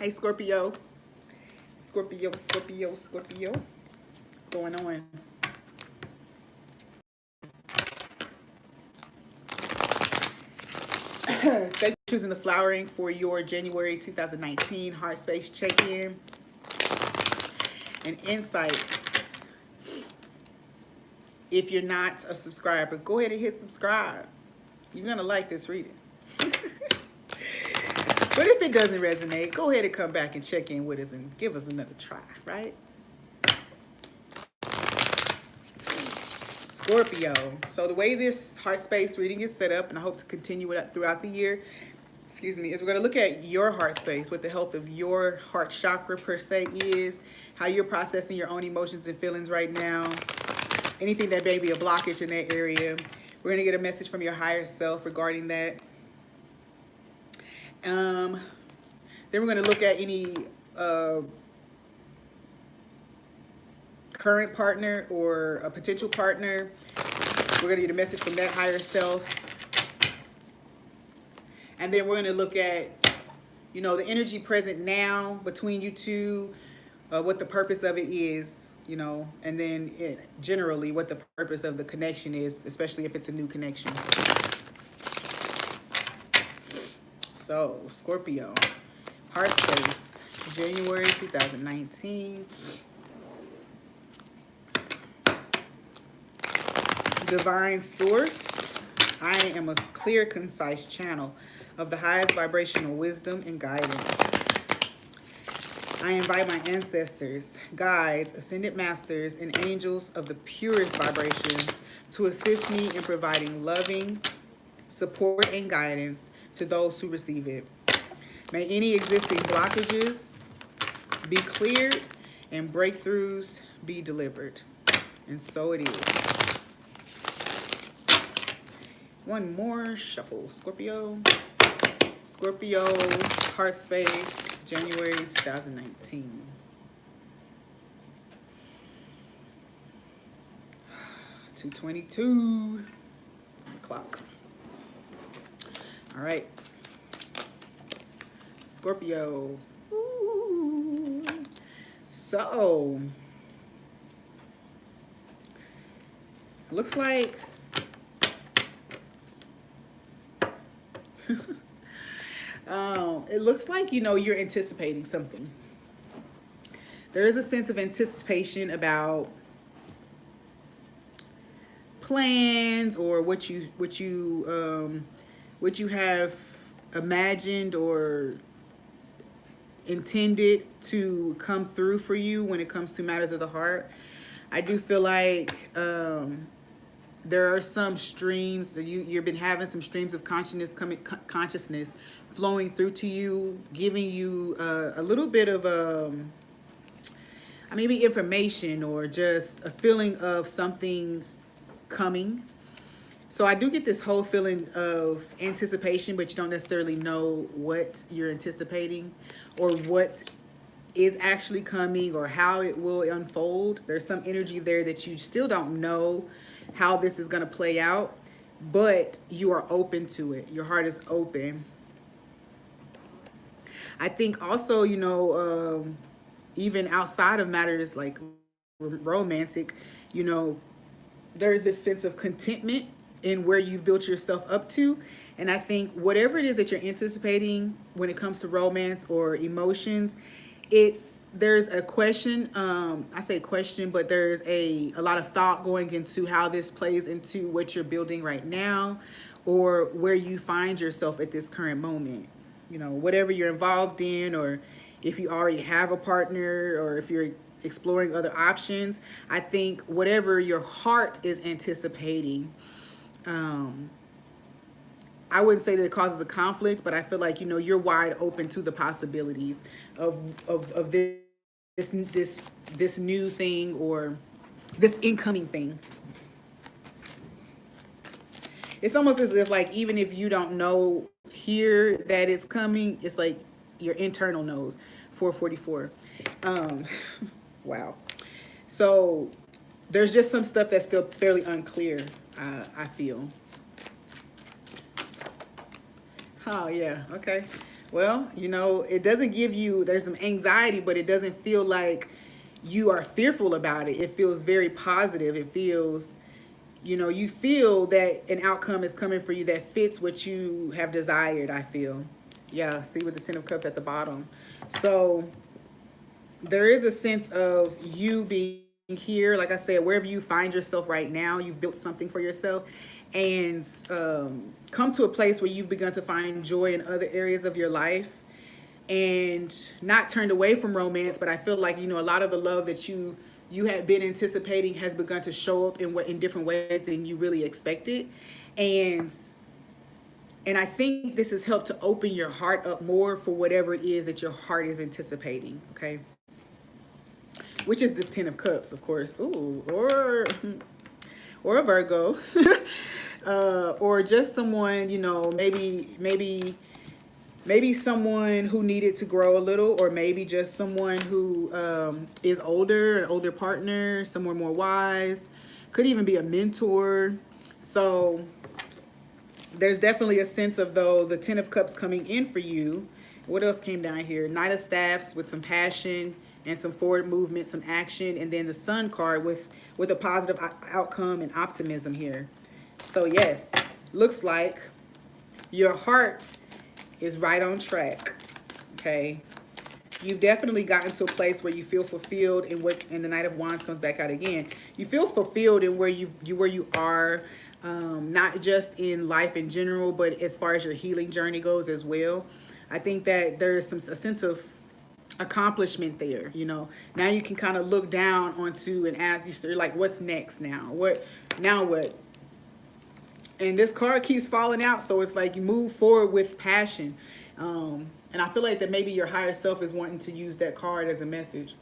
Hey, Scorpio. Scorpio, Scorpio, Scorpio. What's going on? Thank you for choosing the flowering for your January 2019 Heart Space check-in and insights. If you're not a subscriber, go ahead and hit subscribe. You're going to like this reading. But if it doesn't resonate, go ahead and come back and check in with us and give us another try, right? Scorpio. So the way this heart space reading is set up, and I hope to continue it throughout the year, is we're going to look at your heart space, what the health of your heart chakra per se is, how you're processing your own emotions and feelings right now, anything that may be a blockage in that area. We're going to get a message from your higher self regarding that. Then we're going to look at any current partner or a potential partner. We're going to get a message from that higher self. And then we're going to look at, the energy present now between you two, what the purpose of it is, and then generally what the purpose of the connection is, especially if it's a new connection. So, Scorpio, heart space, January 2019. Divine source, I am a clear, concise channel of the highest vibrational wisdom and guidance. I invite my ancestors, guides, ascended masters, and angels of the purest vibrations to assist me in providing loving support and guidance to those who receive it. May any existing blockages be cleared and breakthroughs be delivered. And so it is. One more shuffle. Scorpio, heart space, January 2019. $2:22 o'clock. All right. Scorpio. Ooh. So, looks like it looks like, you're anticipating something. There is a sense of anticipation about plans or what you have imagined or intended to come through for you when it comes to matters of the heart. I do feel like there are some streams, you've been having some streams of consciousness flowing through to you, giving you a little bit of maybe information or just a feeling of something coming. So I do get this whole feeling of anticipation, but you don't necessarily know what you're anticipating or what is actually coming or how it will unfold. There's some energy there that you still don't know how this is going to play out, but you are open to it. Your heart is open. I think also, even outside of matters like romantic, there's this sense of contentment in where you've built yourself up to. And I think whatever it is that you're anticipating when it comes to romance or emotions, there's a question, I say question, but there's a lot of thought going into how this plays into what you're building right now or where you find yourself at this current moment. Whatever you're involved in, or if you already have a partner, or if you're exploring other options, I think whatever your heart is anticipating, I wouldn't say that it causes a conflict, but I feel like, you're wide open to the possibilities of this new thing or this incoming thing. It's almost as if, like, even if you don't know here that it's coming, it's like your internal knows. 444. Wow. So there's just some stuff that's still fairly unclear, I feel. Oh, yeah. Okay. Well, it doesn't give you, there's some anxiety, but it doesn't feel like you are fearful about it. It feels very positive. It feels, you feel that an outcome is coming for you that fits what you have desired, I feel. Yeah, see with the Ten of Cups at the bottom. So there is a sense of you being here, like I said, wherever you find yourself right now, you've built something for yourself, and come to a place where you've begun to find joy in other areas of your life, and not turned away from romance. But I feel like a lot of the love that you had been anticipating has begun to show up in different ways than you really expected, and I think this has helped to open your heart up more for whatever it is that your heart is anticipating. Okay, which is this Ten of Cups, of course. Ooh, or a Virgo, or just someone, maybe someone who needed to grow a little, or maybe just someone who is older, an older partner, someone more wise. Could even be a mentor. So there's definitely a sense of, though, the Ten of Cups coming in for you. What else came down here? Knight of Staffs with some passion and some forward movement, some action, and then the Sun card with a positive outcome and optimism here. So yes, looks like your heart is right on track. Okay, you've definitely gotten to a place where you feel fulfilled in what, and the Knight of Wands comes back out again. You feel fulfilled in where you are, not just in life in general, but as far as your healing journey goes as well. I think that there's a sense of accomplishment there. Now you can kind of look down onto and ask, you're like, what's next now? What? And this card keeps falling out, so it's like you move forward with passion. And I feel like that maybe your higher self is wanting to use that card as a message.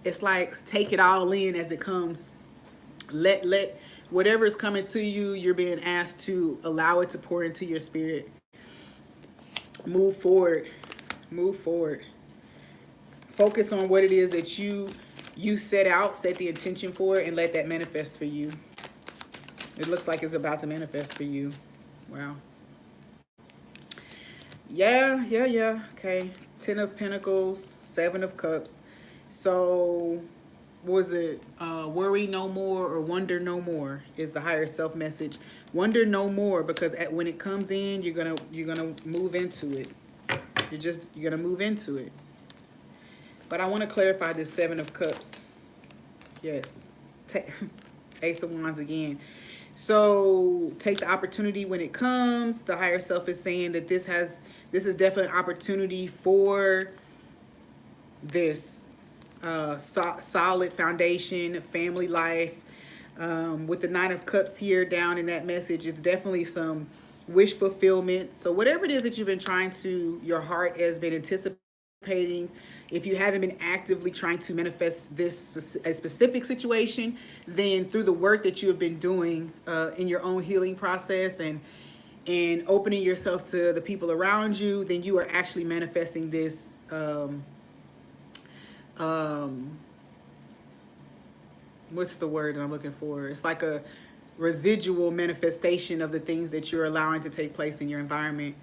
It's like, take it all in as it comes. Let whatever is coming to you, you're being asked to allow it to pour into your spirit. Move forward. Focus on what it is that you set the intention for, and let that manifest for you. It looks like it's about to manifest for you. Wow. Yeah. Okay. 10 of Pentacles, 7 of Cups. So was it worry no more or wonder no more is the higher self message. Wonder no more, because when it comes in, you're gonna move into it. You're gonna move into it. But I want to clarify this 7 of Cups. Yes. Ace of Wands again. So take the opportunity when it comes. The higher self is saying that this is definitely an opportunity for this solid foundation, family life. With the 9 of Cups here down in that message, it's definitely some wish fulfillment. So whatever it is that you've been your heart has been anticipating, if you haven't been actively trying to manifest a specific situation, then through the work that you have been doing in your own healing process and opening yourself to the people around you, then you are actually manifesting this what's the word that I'm looking for? It's like a residual manifestation of the things that you're allowing to take place in your environment.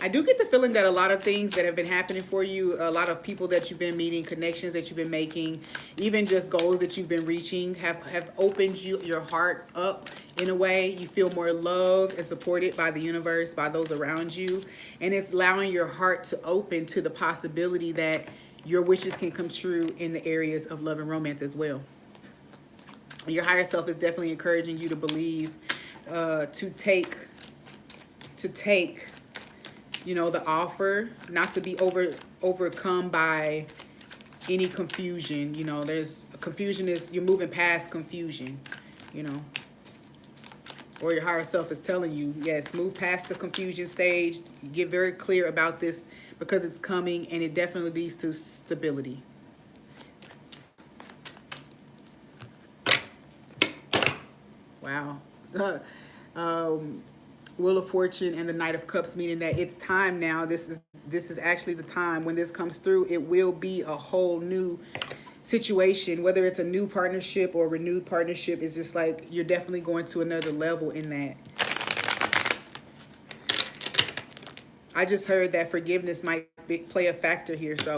I do get the feeling that a lot of things that have been happening for you, a lot of people that you've been meeting, connections that you've been making, even just goals that you've been reaching have opened your heart up in a way. You feel more loved and supported by the universe, by those around you. And it's allowing your heart to open to the possibility that your wishes can come true in the areas of love and romance as well. Your higher self is definitely encouraging you to believe, to take the offer, not to be overcome by any confusion. There's confusion, is you're moving past confusion, or your higher self is telling you, yes, move past the confusion stage. Get very clear about this because it's coming, and it definitely leads to stability. Wow. Wheel of Fortune and the Knight of Cups, meaning that it's time now. This is actually the time when this comes through. It will be a whole new situation, whether it's a new partnership or a renewed partnership, is just like you're definitely going to another level in that. I just heard that forgiveness might play a factor here. So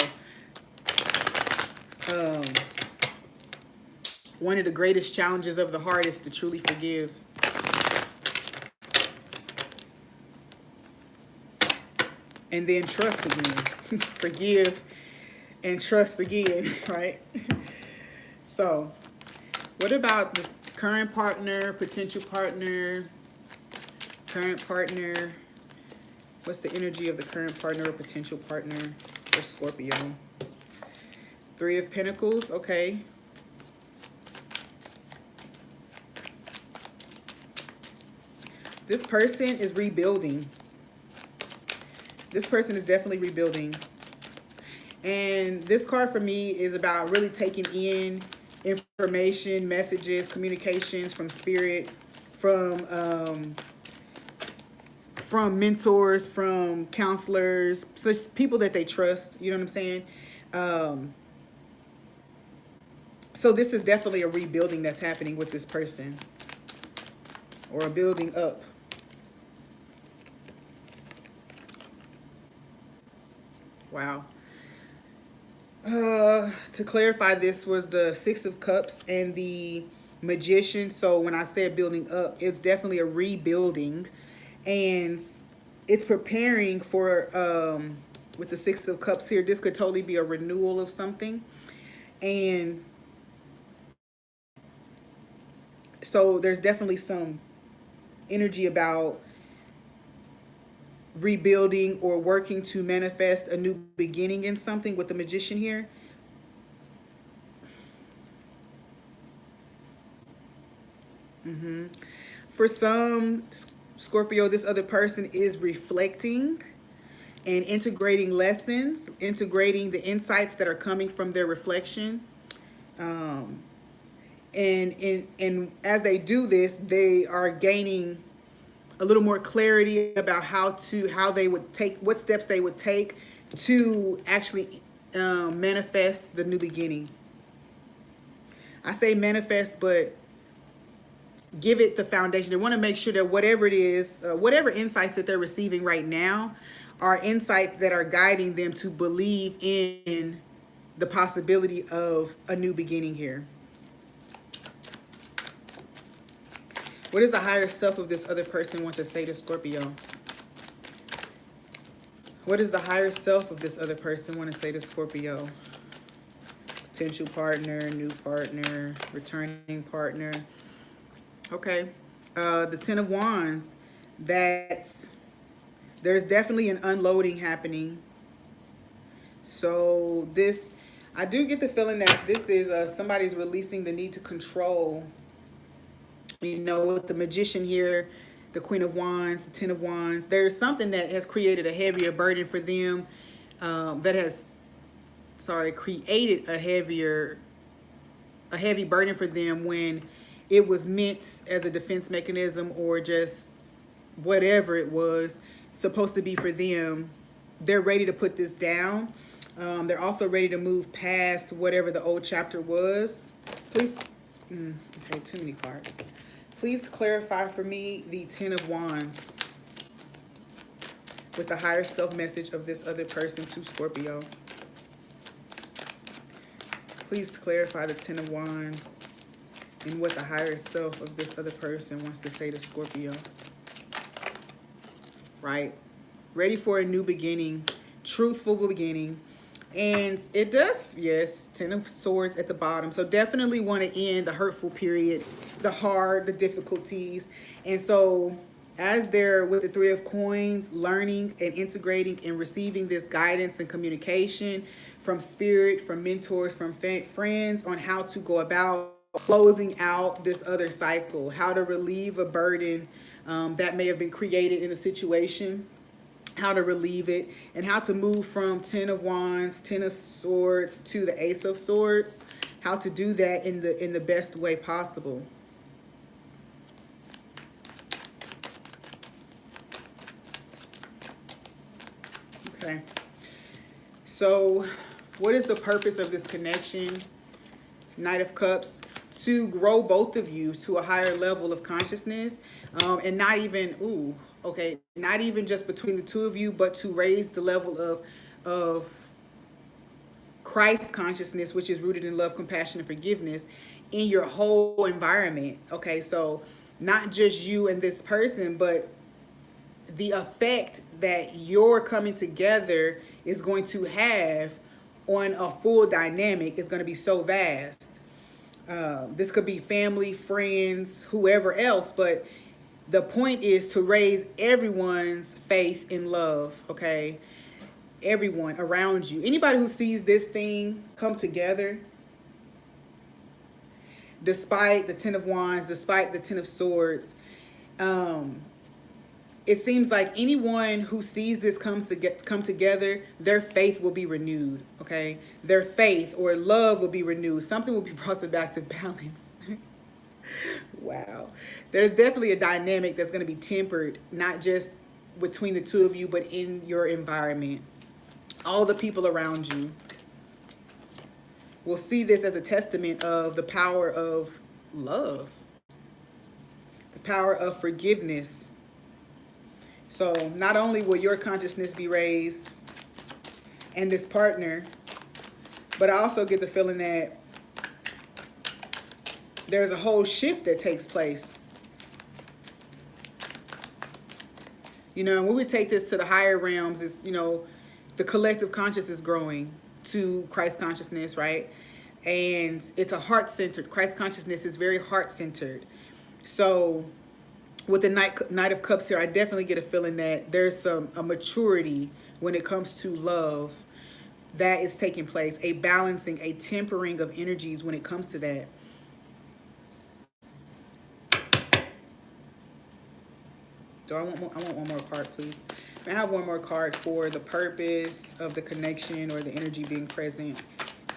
one of the greatest challenges of the heart is to truly forgive. And then trust again. Forgive and trust again, right? So, what about the current partner, potential partner, current partner? What's the energy of the current partner or potential partner for Scorpio? Three of Pentacles, okay. This person is rebuilding. This person is definitely rebuilding. And this card for me is about really taking in information, messages, communications from spirit, from mentors, from counselors, such people that they trust. You know what I'm saying? So this is definitely a rebuilding that's happening with this person, or a building up. Wow. To clarify, this was the Six of Cups and the Magician. So when I said building up, it's definitely a rebuilding, and it's preparing for, with the Six of Cups here, this could totally be a renewal of something. And so there's definitely some energy about rebuilding or working to manifest a new beginning in something with the Magician here. For some Scorpio, this other person is reflecting and integrating lessons, integrating the insights that are coming from their reflection. And as they do this, they are gaining a little more clarity about how they would take, what steps they would take to actually manifest the new beginning. I say manifest, but give it the foundation. They want to make sure that whatever it is, whatever insights that they're receiving right now are insights that are guiding them to believe in the possibility of a new beginning here. What does the higher self of this other person want to say to Scorpio? What does the higher self of this other person want to say to Scorpio? Potential partner, new partner, returning partner. Okay. The Ten of Wands. There's definitely an unloading happening. So this, I do get the feeling that this is somebody's releasing the need to control. You know, with the Magician here, the Queen of Wands, the Ten of Wands, there's something that has created a heavier burden for them, created a heavy burden for them when it was meant as a defense mechanism, or just whatever it was supposed to be for them. They're ready to put this down. They're also ready to move past whatever the old chapter was. Please, okay, too many cards. Please clarify for me the Ten of Wands with the higher self message of this other person to Scorpio. Please clarify the Ten of Wands and what the higher self of this other person wants to say to Scorpio. Right? Ready for a new beginning, truthful beginning. And it does, yes, Ten of Swords at the bottom. So definitely want to end the hurtful period, the hard, the difficulties. And so as they're with the Three of Coins, learning and integrating and receiving this guidance and communication from spirit, from mentors, from friends on how to go about closing out this other cycle, how to relieve a burden that may have been created in a situation, how to relieve it, and how to move from Ten of Wands, Ten of Swords to the Ace of Swords, how to do that in the best way possible. Okay. So what is the purpose of this connection? Knight of Cups, to grow both of you to a higher level of consciousness, and not even, not even just between the two of you, but to raise the level of Christ consciousness, which is rooted in love, compassion, and forgiveness in your whole environment. Okay, so not just you and this person, but the effect that your coming together is going to have on a full dynamic is going to be so vast. This could be family, friends, whoever else, but the point is to raise everyone's faith in love, okay? Everyone around you. Anybody who sees this thing come together, despite the Ten of Wands, despite the Ten of Swords, it seems like anyone who sees this come together, their faith will be renewed, okay? Their faith or love will be renewed. Something will be brought back to balance. Wow. There's definitely a dynamic that's going to be tempered, not just between the two of you, but in your environment. All the people around you will see this as a testament of the power of love, the power of forgiveness. So not only will your consciousness be raised and this partner, but I also get the feeling that there's a whole shift that takes place. You know, when we take this to the higher realms, it's, you know, the collective consciousness is growing to Christ consciousness, right? And it's a heart-centered. Christ consciousness is very heart-centered. So with the Knight of Cups here, I definitely get a feeling that there's a maturity when it comes to love that is taking place, a balancing, a tempering of energies when it comes to that. I want one more card, please. Can I have one more card for the purpose of the connection or the energy being present?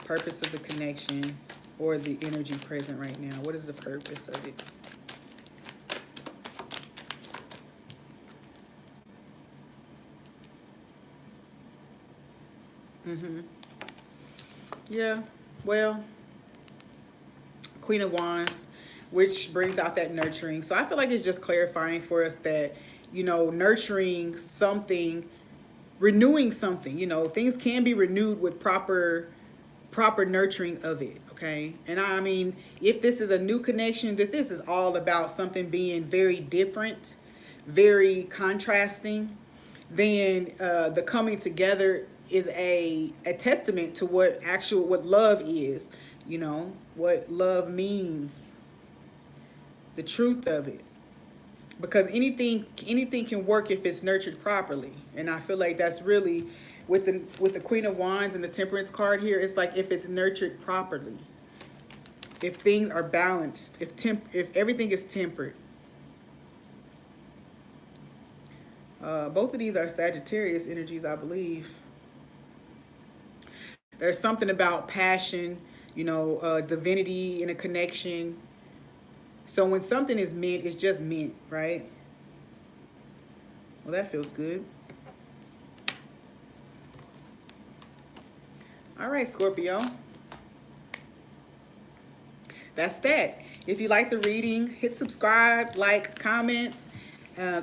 Purpose of the connection or the energy present right now. What is the purpose of it? Yeah, well, Queen of Wands, which brings out that nurturing. So I feel like it's just clarifying for us that, you know, nurturing something, renewing something, you know, things can be renewed with proper nurturing of it, okay? And I mean, if this is a new connection, that this is all about something being very different, very contrasting, then the coming together is a testament to what love is, you know, what love means, the truth of it. Because anything can work if it's nurtured properly. And I feel like that's really with the Queen of Wands and the Temperance card here, it's like if it's nurtured properly. If things are balanced, if everything is tempered. Both of these are Sagittarius energies, I believe. There's something about passion, you know, divinity in a connection. So when something is meant, it's just meant, right? Well, that feels good. All right, Scorpio. That's that. If you like the reading, hit subscribe, like, comments.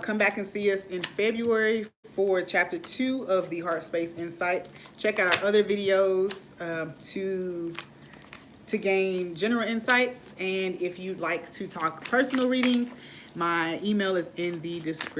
Come back and see us in February for chapter 2 of the Heart Space Insights. Check out our other videos to gain general insights. And if you'd like to talk personal readings, my email is in the description.